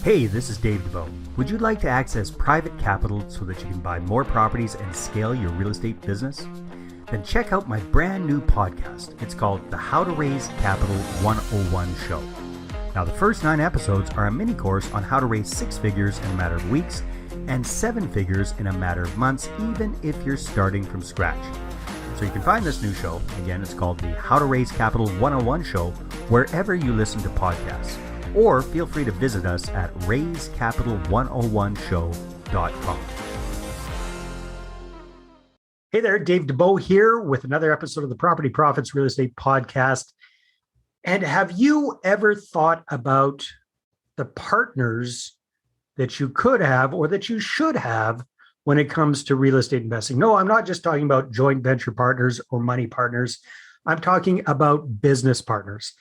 Hey, this is Dave Dubeau. Would you like to access private capital so that you can buy more properties and scale your real estate business? Then check out my brand new podcast. It's called the How to Raise Capital 101 Show. Now, the first 9 episodes are a mini course on how to raise 6 figures in a matter of weeks and 7 figures in a matter of months, even if you're starting from scratch. So you can find this new show, again, it's called the How to Raise Capital 101 Show, wherever you listen to podcasts. Or feel free to visit us at raisecapital101show.com. Hey there, Dave Dubeau here with another episode of the Property Profits Real Estate Podcast. And have you ever thought about the partners that you could have or that you should have when it comes to real estate investing? No, I'm not just talking about joint venture partners or money partners. I'm talking about business partners.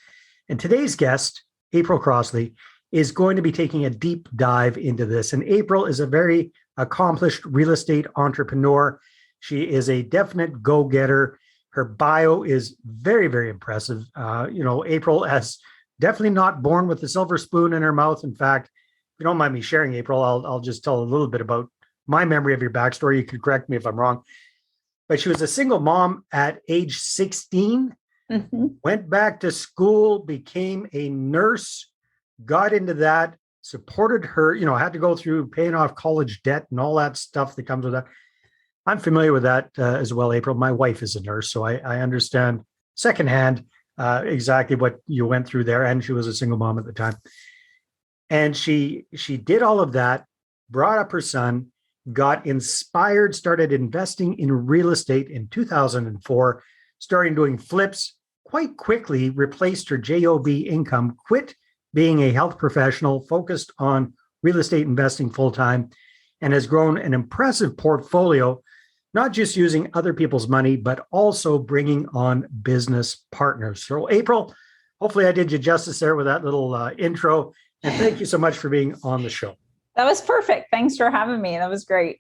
And today's guest, April Crossley, is going to be taking a deep dive into this. And April is a very accomplished real estate entrepreneur. She is a definite go-getter. Her bio is very, very impressive. April has definitely not born with a silver spoon in her mouth. In fact, if you don't mind me sharing, April, I'll just tell a little bit about my memory of your backstory. You can correct me if I'm wrong. But she was a single mom at age 16. Went back to school, became a nurse, got into that, supported her, had to go through paying off college debt and all that stuff that comes with that. I'm familiar with that as well, April. My wife is a nurse, so I understand secondhand exactly what you went through there. And she was a single mom at the time. And she did all of that, brought up her son, got inspired, started investing in real estate in 2004, started doing flips, quite quickly replaced her JOB income, quit being a health professional, focused on real estate investing full-time, and has grown an impressive portfolio, not just using other people's money, but also bringing on business partners. So April, hopefully I did you justice there with that little intro, and thank you so much for being on the show. That was perfect. Thanks for having me. That was great.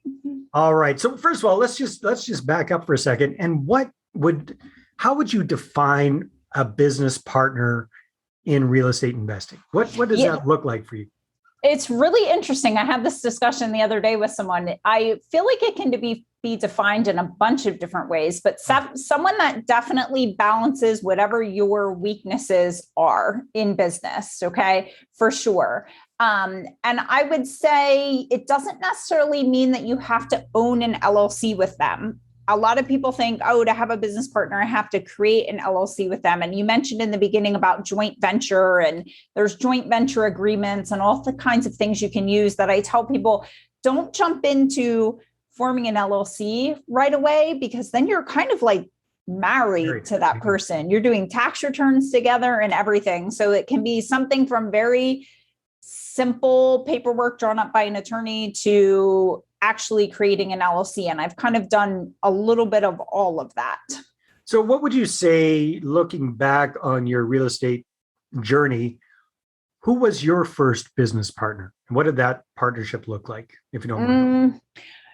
All right. So first of all, let's just back up for a second. And how would you define a business partner in real estate investing? What does that look like for you? It's really interesting. I had this discussion the other day with someone. I feel like it can be defined in a bunch of different ways, but someone that definitely balances whatever your weaknesses are in business, okay, for sure. And I would say it doesn't necessarily mean that you have to own an LLC with them. A lot of people think, to have a business partner, I have to create an LLC with them. And you mentioned in the beginning about joint venture, and there's joint venture agreements and all the kinds of things you can use that I tell people, don't jump into forming an LLC right away, because then you're kind of like married to that person. You're doing tax returns together and everything. So it can be something from very simple paperwork drawn up by an attorney to actually creating an LLC. And I've kind of done a little bit of all of that. So what would you say, looking back on your real estate journey, who was your first business partner? And what did that partnership look like, if you don't mind?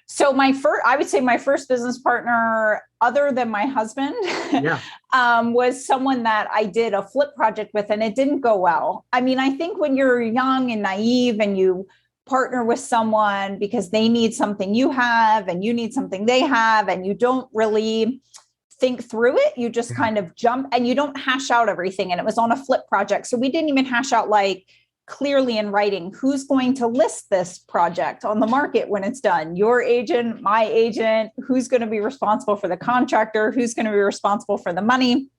So I would say my first business partner, other than my husband, was someone that I did a flip project with, and it didn't go well. I mean, I think when you're young and naive and you partner with someone because they need something you have and you need something they have, and you don't really think through it, you just kind of jump and you don't hash out everything. And it was on a flip project. So we didn't even hash out clearly in writing, who's going to list this project on the market when it's done? Your agent, my agent, who's going to be responsible for the contractor, who's going to be responsible for the money.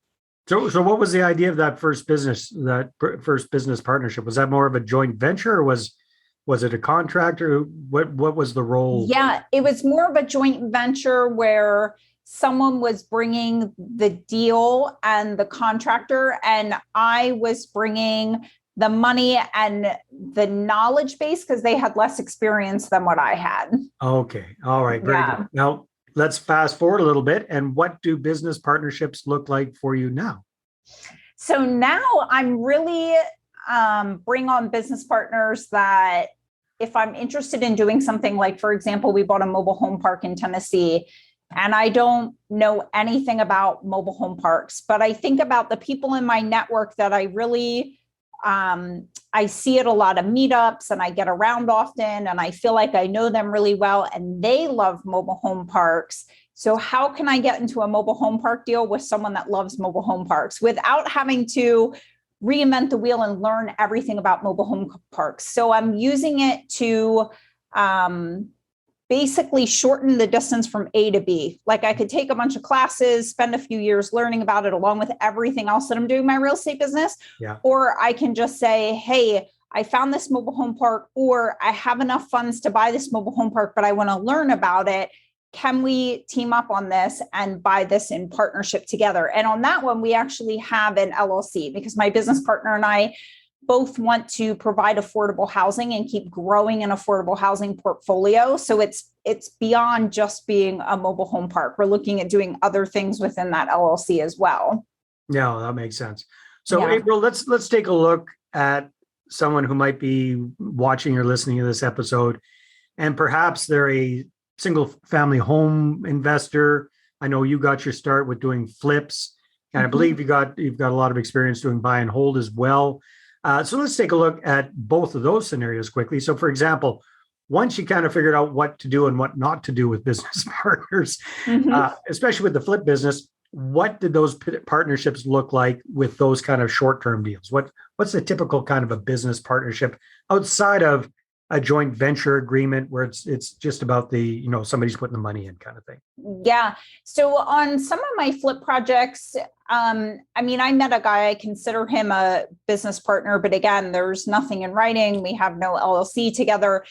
So what was the idea of that first business partnership? Was that more of a joint venture, or was it a contractor? What was the role? Yeah, it was more of a joint venture where someone was bringing the deal and the contractor, and I was bringing the money and the knowledge base because they had less experience than what I had. Okay. All right. Very good. Now let's fast forward a little bit. And what do business partnerships look like for you now? So now I'm really bring on business partners that if I'm interested in doing something like, for example, we bought a mobile home park in Tennessee, and I don't know anything about mobile home parks, but I think about the people in my network that I really I see it a lot of meetups and I get around often and I feel like I know them really well and they love mobile home parks. So how can I get into a mobile home park deal with someone that loves mobile home parks without having to reinvent the wheel and learn everything about mobile home parks? So I'm using it to basically shorten the distance from A to B. Like I could take a bunch of classes, spend a few years learning about it along with everything else that I'm doing in my real estate business. Yeah. Or I can just say, hey, I found this mobile home park, or I have enough funds to buy this mobile home park, but I want to learn about it. Can we team up on this and buy this in partnership together? And on that one, we actually have an LLC because my business partner and I both want to provide affordable housing and keep growing an affordable housing portfolio. So it's beyond just being a mobile home park. We're looking at doing other things within that LLC as well. Yeah, that makes sense. So Yeah. April, let's take a look at someone who might be watching or listening to this episode, and perhaps they're a single family home investor. I know you got your start with doing flips, and I believe you've got a lot of experience doing buy and hold as well. So let's take a look at both of those scenarios quickly. So for example, once you kind of figured out what to do and what not to do with business partners, especially with the flip business, what did those partnerships look like with those kind of short-term deals? What's the typical kind of a business partnership outside of a joint venture agreement where it's just about the, somebody's putting the money in kind of thing? Yeah. So on some of my flip projects, I met a guy, I consider him a business partner, but again, there's nothing in writing. We have no LLC together.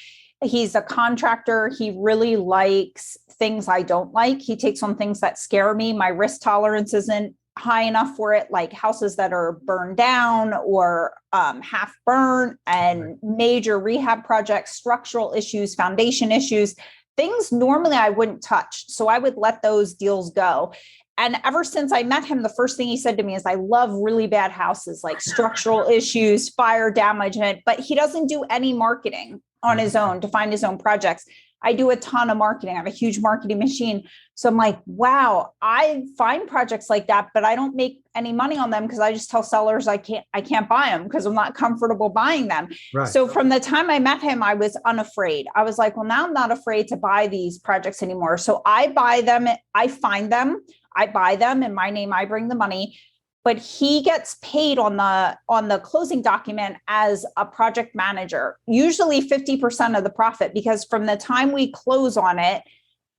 He's a contractor. He really likes things I don't like. He takes on things that scare me. My risk tolerance isn't high enough for it, like houses that are burned down or half burnt, and major rehab projects, structural issues, foundation issues, things normally I wouldn't touch. So I would let those deals go. And ever since I met him, the first thing he said to me is, I love really bad houses, like structural issues, fire damage, but he doesn't do any marketing on his own to find his own projects. I do a ton of marketing. I have a huge marketing machine. So I'm like, wow, I find projects like that, but I don't make any money on them because I just tell sellers I can't buy them because I'm not comfortable buying them. Right. So from the time I met him, I was unafraid. I was like, well, now I'm not afraid to buy these projects anymore. So I buy them, I find them, I buy them in my name, I bring the money. But he gets paid on the closing document as a project manager, usually 50% of the profit, because from the time we close on it,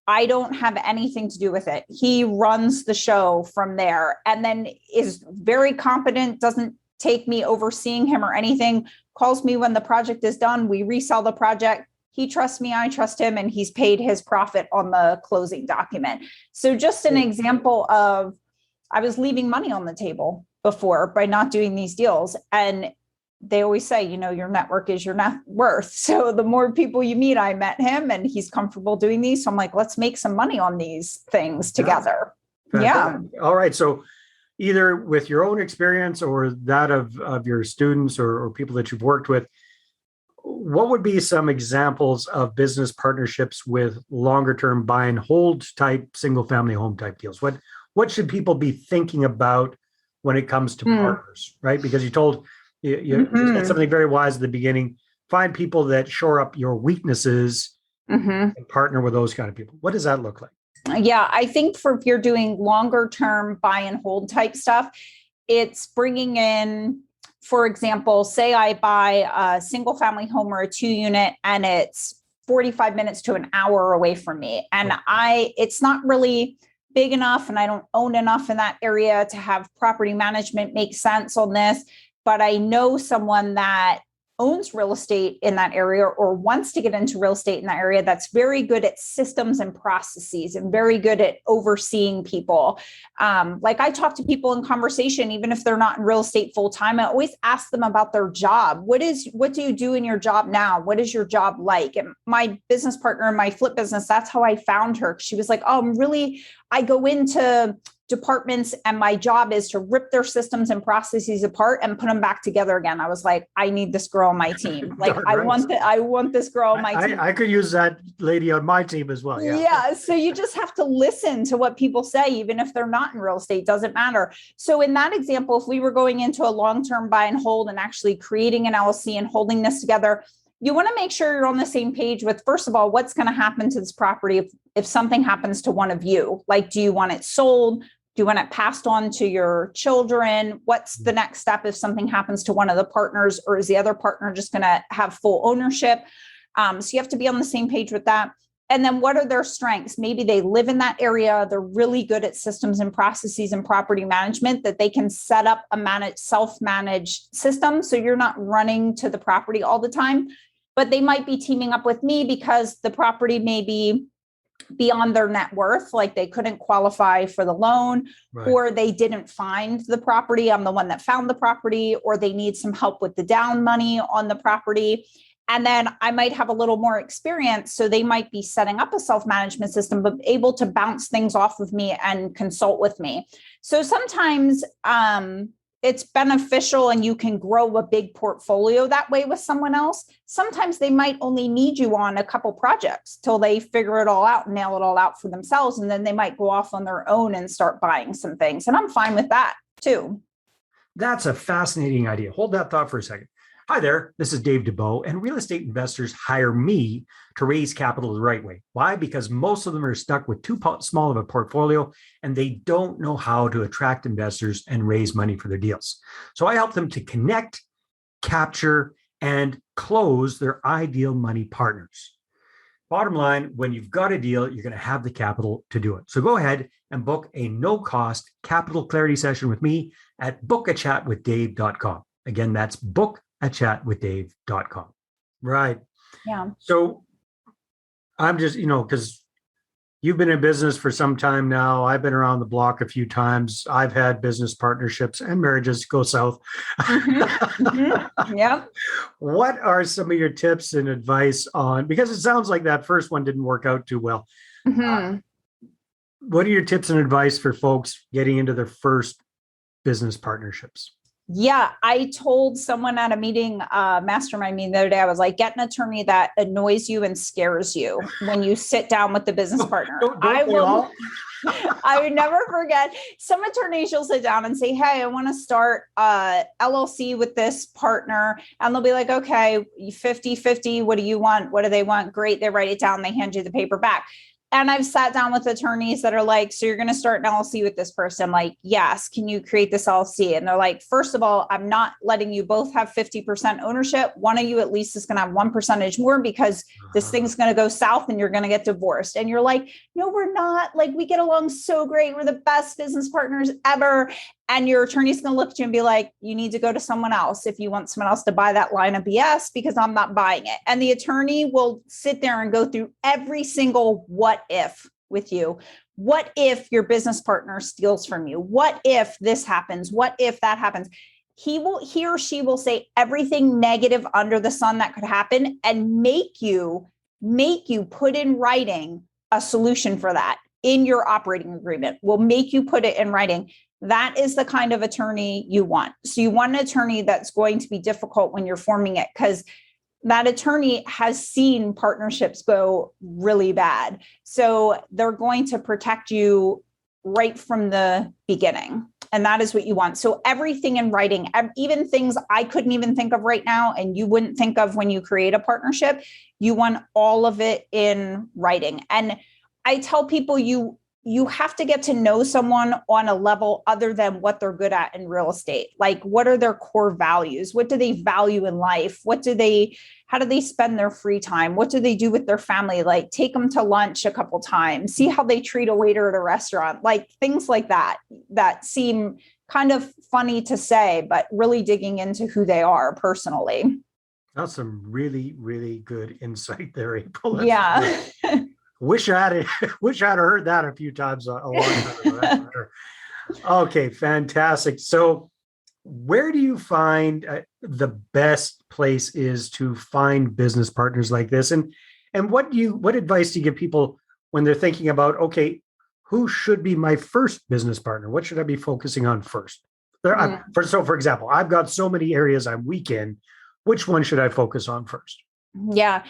I don't have anything to do with it. He runs the show from there and then is very competent, doesn't take me overseeing him or anything, calls me when the project is done. We resell the project. He trusts me, I trust him, and he's paid his profit on the closing document. So just an example of, I was leaving money on the table before by not doing these deals. And they always say, your network is your net worth. So the more people you meet, I met him and he's comfortable doing these. So I'm like, let's make some money on these things together. Yeah. All right. So either with your own experience or that of your students or people that you've worked with, what would be some examples of business partnerships with longer term buy and hold type single family home type deals? What should people be thinking about when it comes to partners, right? Because you said something very wise at the beginning. Find people that shore up your weaknesses and partner with those kind of people. What does that look like? Yeah, I think if you're doing longer term buy and hold type stuff, it's bringing in, for example, say I buy a single family home or a 2-unit and it's 45 minutes to an hour away from me. And it's not really big enough and I don't own enough in that area to have property management make sense on this, but I know someone that owns real estate in that area or wants to get into real estate in that area that's very good at systems and processes and very good at overseeing people. Like I talk to people in conversation, even if they're not in real estate full time, I always ask them about their job. What do you do in your job now? What is your job like? And my business partner in my flip business, that's how I found her. She was like, oh, I go into departments, and my job is to rip their systems and processes apart and put them back together again. I was like, I need this girl on my team. Like, I want this girl on my team. I could use that lady on my team as well. Yeah. So you just have to listen to what people say, even if they're not in real estate, doesn't matter. So in that example, if we were going into a long-term buy and hold and actually creating an LLC and holding this together, you want to make sure you're on the same page with, first of all, what's going to happen to this property if something happens to one of you. Like, do you want it sold? Do you want it passed on to your children? What's the next step if something happens to one of the partners, or is the other partner just going to have full ownership? So you have to be on the same page with that. And then what are their strengths? Maybe they live in that area. They're really good at systems and processes and property management, that they can set up a self-managed system. So you're not running to the property all the time, but they might be teaming up with me because the property may be beyond their net worth, like they couldn't qualify for the loan, right, or they didn't find the property. I'm the one that found the property, or they need some help with the down money on the property. And then I might have a little more experience. So they might be setting up a self-management system, but able to bounce things off of me and consult with me. So sometimes it's beneficial and you can grow a big portfolio that way with someone else. Sometimes they might only need you on a couple projects till they figure it all out and nail it all out for themselves. And then they might go off on their own and start buying some things. And I'm fine with that too. That's a fascinating idea. Hold that thought for a second. Hi there, this is Dave Dubeau, and real estate investors hire me to raise capital the right way. Why? Because most of them are stuck with too small of a portfolio and they don't know how to attract investors and raise money for their deals. So I help them to connect, capture, and close their ideal money partners. Bottom line, when you've got a deal, you're going to have the capital to do it. So go ahead and book a no-cost capital clarity session with me at bookachatwithdave.com. Again, that's bookachatwithdave.com. Right. Yeah. So I'm just, because you've been in business for some time now. I've been around the block a few times. I've had business partnerships and marriages go south. Mm-hmm. Mm-hmm. Yeah. What are some of your tips and advice on, because it sounds like that first one didn't work out too well. Mm-hmm. What are your tips and advice for folks getting into their first business partnerships? Yeah, I told someone at a meeting, mastermind meeting the other day, I was like, get an attorney that annoys you and scares you when you sit down with the business partner. I would never forget. Some attorneys, you'll sit down and say, hey, I want to start LLC with this partner. And they'll be like, okay, 50-50. What do you want? What do they want? Great. They write it down. They hand you the paper back. And I've sat down with attorneys that are like, so you're going to start an LLC with this person? I'm like, yes. Can you create this LLC? And they're like, first of all, I'm not letting you both have 50% ownership. One of you at least is going to have 1% more because this thing's going to go south and you're going to get divorced. And you're like, no, we're not. Like, we get along so great. We're the best business partners ever. And your attorney's going to look at you and be like, you need to go to someone else if you want someone else to buy that line of BS, because I'm not buying it. And the attorney will sit there and go through every single what if with you. What if your business partner steals from you? What if this happens? What if that happens? He or she will say everything negative under the sun that could happen and make you put in writing a solution for that in your operating agreement. Will make you put it in writing. That is the kind of attorney you want. So you want an attorney that's going to be difficult when you're forming it, because that attorney has seen partnerships go really bad. So they're going to protect you right from the beginning. And that is what you want. So everything in writing, even things I couldn't even think of right now, and you wouldn't think of when you create a partnership, you want all of it in writing. And I tell people you have to get to know someone on a level other than what they're good at in real estate. Like, what are their core values? What do they value in life? How do they spend their free time? What do they do with their family? Like, take them to lunch a couple times, see how they treat a waiter at a restaurant, like things like that seem kind of funny to say, but really digging into who they are personally. That's some really, really good insight there, April. Yeah. Wish I had heard that a few times along the way. Okay, fantastic. So where do you find the best place is to find business partners like this? And what advice do you give people when they're thinking about, okay, who should be my first business partner? What should I be focusing on first? For example, I've got so many areas I'm weak in. Which one should I focus on first? Yeah.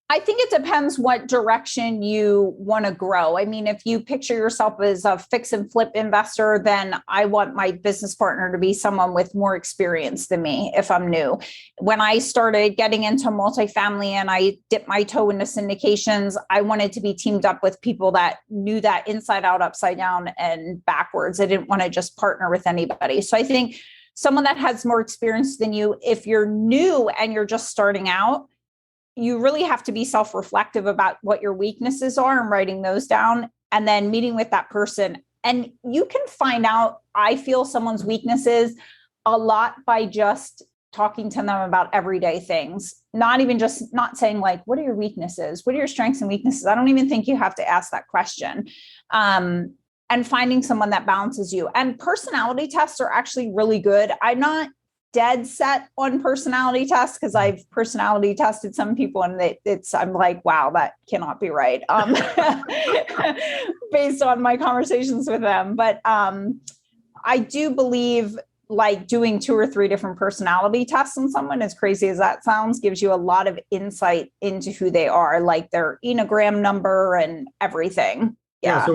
I think it depends what direction you want to grow. I mean, if you picture yourself as a fix and flip investor, then I want my business partner to be someone with more experience than me if I'm new. When I started getting into multifamily and I dipped my toe into syndications, I wanted to be teamed up with people that knew that inside out, upside down, and backwards. I didn't want to just partner with anybody. So I think someone that has more experience than you, if you're new and you're just starting out, you really have to be self-reflective about what your weaknesses are and writing those down, and then meeting with that person. And you can find out, I feel, someone's weaknesses a lot by just talking to them about everyday things. Not saying like, what are your weaknesses? What are your strengths and weaknesses? I don't even think you have to ask that question. And finding someone that balances you. And personality tests are actually really good. I'm not dead set on personality tests because I've personality tested some people and I'm like, wow, that cannot be right. Based on my conversations with them. But I do believe like doing 2 or 3 different personality tests on someone, as crazy as that sounds, gives you a lot of insight into who they are, like their Enneagram number and everything. Yeah.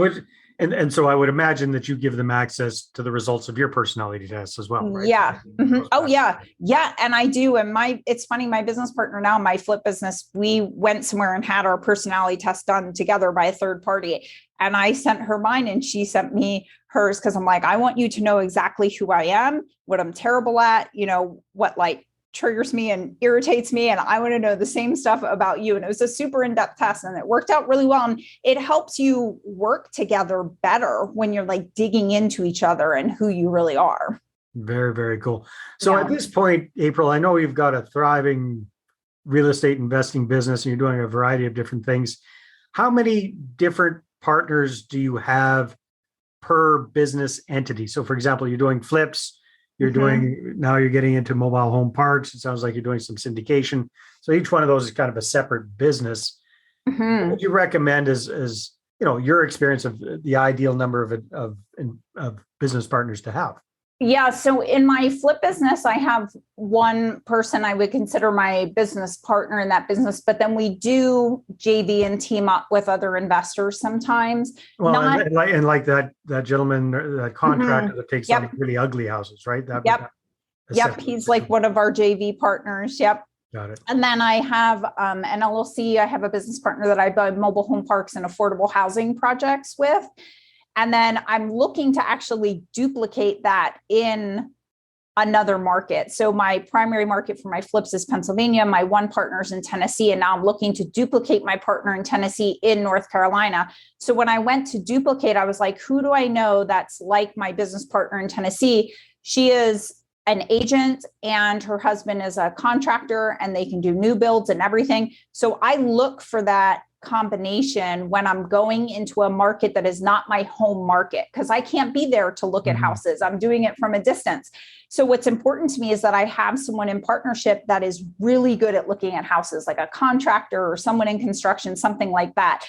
So I would imagine that you give them access to the results of your personality tests as well, right? Yeah. Mm-hmm. Oh, yeah. Yeah. And I do. And it's funny, my business partner now, my flip business, we went somewhere and had our personality test done together by a third party. And I sent her mine and she sent me hers because I'm like, I want you to know exactly who I am, what I'm terrible at, what like triggers me and irritates me. And I want to know the same stuff about you. And it was a super in-depth test and it worked out really well. And it helps you work together better when you're like digging into each other and who you really are. Very, very cool. So at this point, April, I know you've got a thriving real estate investing business and you're doing a variety of different things. How many different partners do you have per business entity? So for example, you're doing flips, now you're getting into mobile home parks. It sounds like you're doing some syndication. So each one of those is kind of a separate business. What would you recommend as your experience of the ideal number of business partners to have? Yeah. So in my flip business, I have one person I would consider my business partner in that business, but then we do JV and team up with other investors sometimes. Well, and like that gentleman, that contractor that takes on really ugly houses, right? Yep. He's like one of our JV partners. Yep. Got it. And then I have an LLC. I have a business partner that I buy mobile home parks and affordable housing projects with. And then I'm looking to actually duplicate that in another market. So my primary market for my flips is Pennsylvania. My one partner's in Tennessee. And now I'm looking to duplicate my partner in Tennessee in North Carolina. So when I went to duplicate, I was like, who do I know that's like my business partner in Tennessee? She is an agent and her husband is a contractor and they can do new builds and everything. So I look for that combination when I'm going into a market that is not my home market, because I can't be there to look at houses. I'm doing it from a distance. So what's important to me is that I have someone in partnership that is really good at looking at houses, like a contractor or someone in construction, something like that.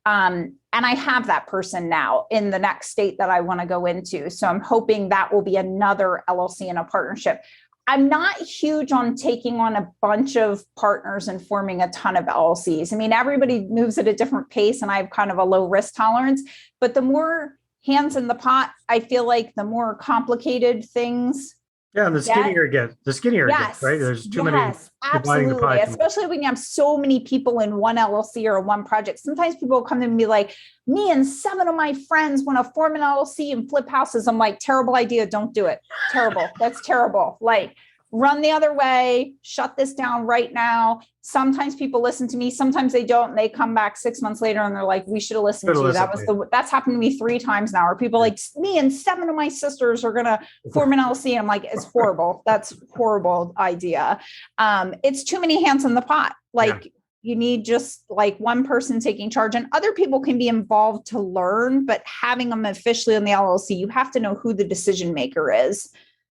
And I have that person now in the next state that I want to go into. So I'm hoping that will be another LLC and a partnership. I'm not huge on taking on a bunch of partners and forming a ton of LLCs. I mean, everybody moves at a different pace and I have kind of a low risk tolerance, but the more hands in the pot, I feel like the more complicated things. Yeah, and the skinnier it gets, right? There's too many. Absolutely. Especially when you have so many people in one LLC or one project. Sometimes people come to me and be like, me and 7 of my friends want to form an LLC and flip houses. I'm like, terrible idea. Don't do it. Terrible. That's terrible. Like, run the other way, shut this down right now. Sometimes people listen to me, sometimes they don't, and they come back 6 months later and they're like, we should have listened to you. That's happened to me 3 times now. Or people like, me and 7 of my sisters are gonna form an LLC. And I'm like, it's horrible. That's a horrible idea. It's too many hands in the pot. You need just like one person taking charge, and other people can be involved to learn, but having them officially in the LLC, you have to know who the decision maker is.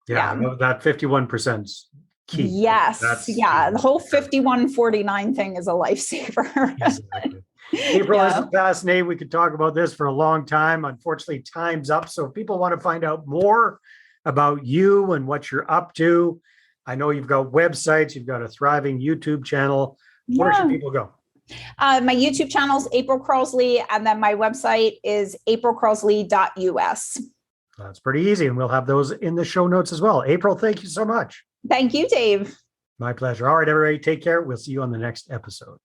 Yeah. That 51% is key. Yes. That's Yeah. key. The whole 5149 thing is a lifesaver. Exactly. April, this is fascinating. We could talk about this for a long time. Unfortunately, time's up. So if people want to find out more about you and what you're up to, I know you've got websites, you've got a thriving YouTube channel. Where should people go? My YouTube channel is April Crossley, and then my website is aprilcrossley.us. That's pretty easy. And we'll have those in the show notes as well. April, thank you so much. Thank you, Dave. My pleasure. All right, everybody, take care. We'll see you on the next episode.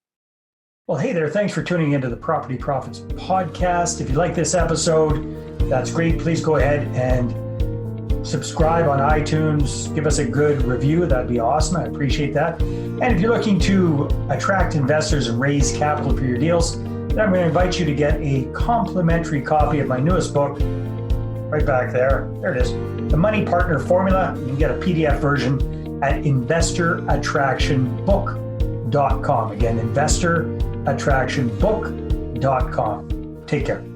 Well, hey there. Thanks for tuning into the Property Profits podcast. If you like this episode, that's great. Please go ahead and subscribe on iTunes. Give us a good review. That'd be awesome. I appreciate that. And if you're looking to attract investors and raise capital for your deals, then I'm going to invite you to get a complimentary copy of my newest book, right back there. There it is. The Money Partner Formula. You can get a PDF version at investorattractionbook.com. Again, investorattractionbook.com. Take care.